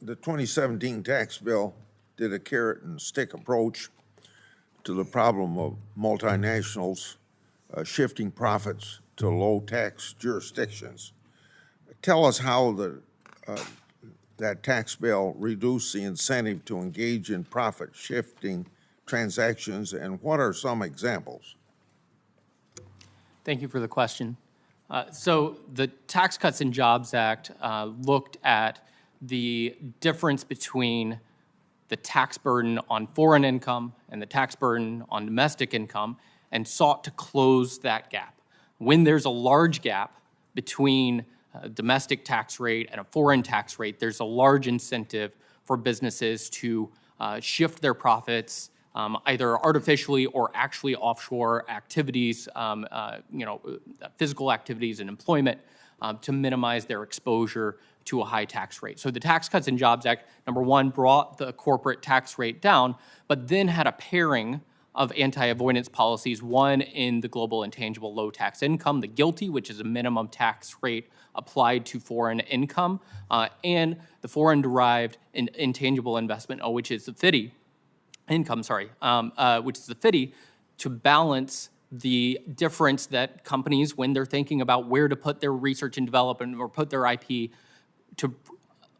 the 2017 tax bill did a carrot and stick approach to the problem of multinationals shifting profits to low-tax jurisdictions. Tell us how that tax bill reduced the incentive to engage in profit-shifting transactions, and what are some examples? Thank you for the question. So the Tax Cuts and Jobs Act looked at the difference between the tax burden on foreign income and the tax burden on domestic income and sought to close that gap. When there's a large gap between a domestic tax rate and a foreign tax rate, there's a large incentive for businesses to shift their profits either artificially or actually offshore activities, physical activities and employment to minimize their exposure to a high tax rate. So the Tax Cuts and Jobs Act, number one, brought the corporate tax rate down, but then had a pairing of anti-avoidance policies, one in the global intangible low tax income, the GILTI, which is a minimum tax rate applied to foreign income, and the foreign derived intangible investment, which is the FDII, which is the FDII, to balance the difference that companies, when they're thinking about where to put their research and development or put their IP, to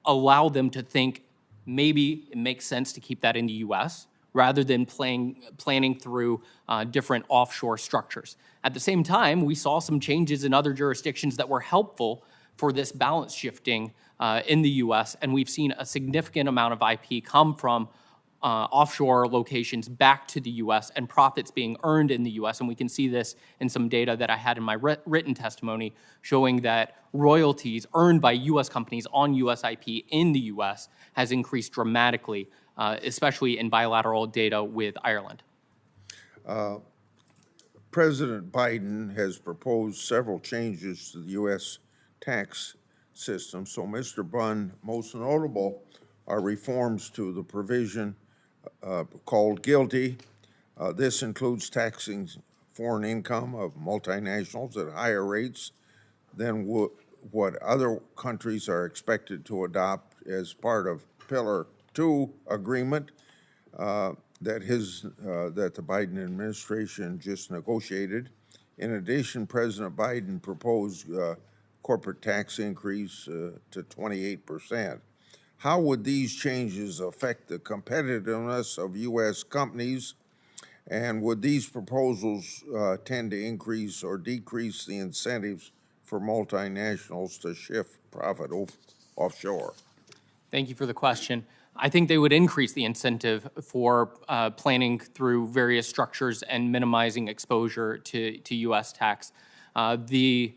allow them to think maybe it makes sense to keep that in the U.S. rather than planning through different offshore structures. At the same time, we saw some changes in other jurisdictions that were helpful for this balance shifting in the U.S., and we've seen a significant amount of IP come from offshore locations back to the U.S. and profits being earned in the U.S. And we can see this in some data that I had in my written testimony showing that royalties earned by U.S. companies on U.S. IP in the U.S. has increased dramatically, especially in bilateral data with Ireland. President Biden has proposed several changes to the U.S. tax system. So, Mr. Bunn, most notable are reforms to the provision called GILTI. This includes taxing foreign income of multinationals at higher rates than what other countries are expected to adopt as part of Pillar 2 agreement that the Biden administration just negotiated. In addition, President Biden proposed corporate tax increase to 28%. How would these changes affect the competitiveness of U.S. companies, and would these proposals tend to increase or decrease the incentives for multinationals to shift profit offshore? Thank you for the question. I think they would increase the incentive for planning through various structures and minimizing exposure to U.S. tax. The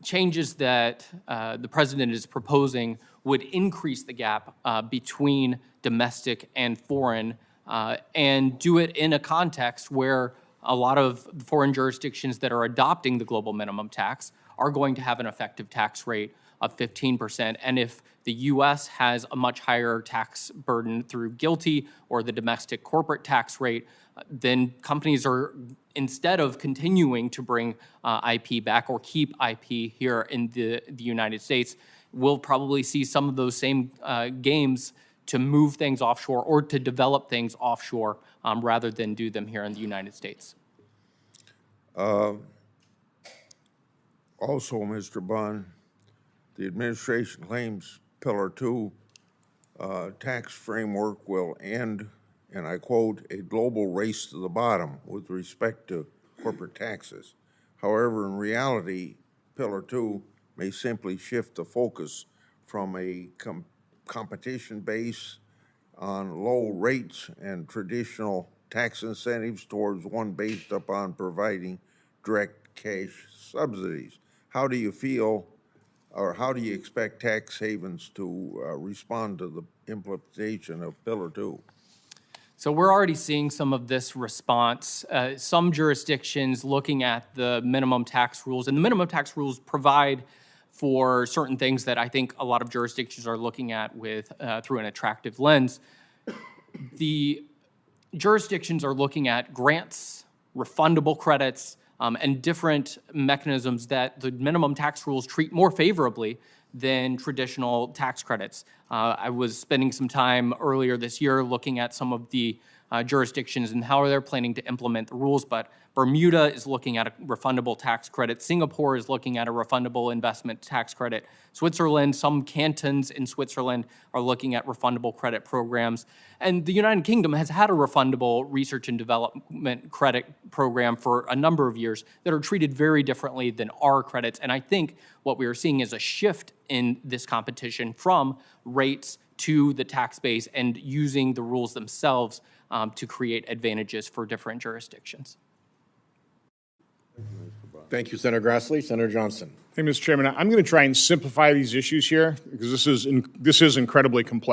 changes that the president is proposing would increase the gap between domestic and foreign and do it in a context where a lot of foreign jurisdictions that are adopting the global minimum tax are going to have an effective tax rate of 15%. And if the U.S. has a much higher tax burden through GILTI or the domestic corporate tax rate, then companies are, instead of continuing to bring IP back or keep IP here in the United States, we'll probably see some of those same games to move things offshore or to develop things offshore rather than do them here in the United States. Also, Mr. Bunn, the administration claims Pillar 2 tax framework will end, and I quote, a global race to the bottom with respect to corporate taxes. However, in reality, Pillar 2 may simply shift the focus from a competition base on low rates and traditional tax incentives towards one based upon providing direct cash subsidies. How do you feel, or how do you expect tax havens to respond to the implementation of Pillar 2? So we're already seeing some of this response. Some jurisdictions looking at the minimum tax rules, and the minimum tax rules provide for certain things that I think a lot of jurisdictions are looking at with through an attractive lens. The jurisdictions are looking at grants, refundable credits, and different mechanisms that the minimum tax rules treat more favorably than traditional tax credits. I was spending some time earlier this year looking at some of the jurisdictions and how they're planning to implement the rules, but Bermuda is looking at a refundable tax credit. Singapore is looking at a refundable investment tax credit. Switzerland, some cantons in Switzerland are looking at refundable credit programs. And the United Kingdom has had a refundable research and development credit program for a number of years that are treated very differently than our credits. And I think what we are seeing is a shift in this competition from rates to the tax base and using the rules themselves to create advantages for different jurisdictions. Thank you, Senator Grassley. Senator Johnson. Hey, Mr. Chairman, I'm going to try and simplify these issues here because this is incredibly complex.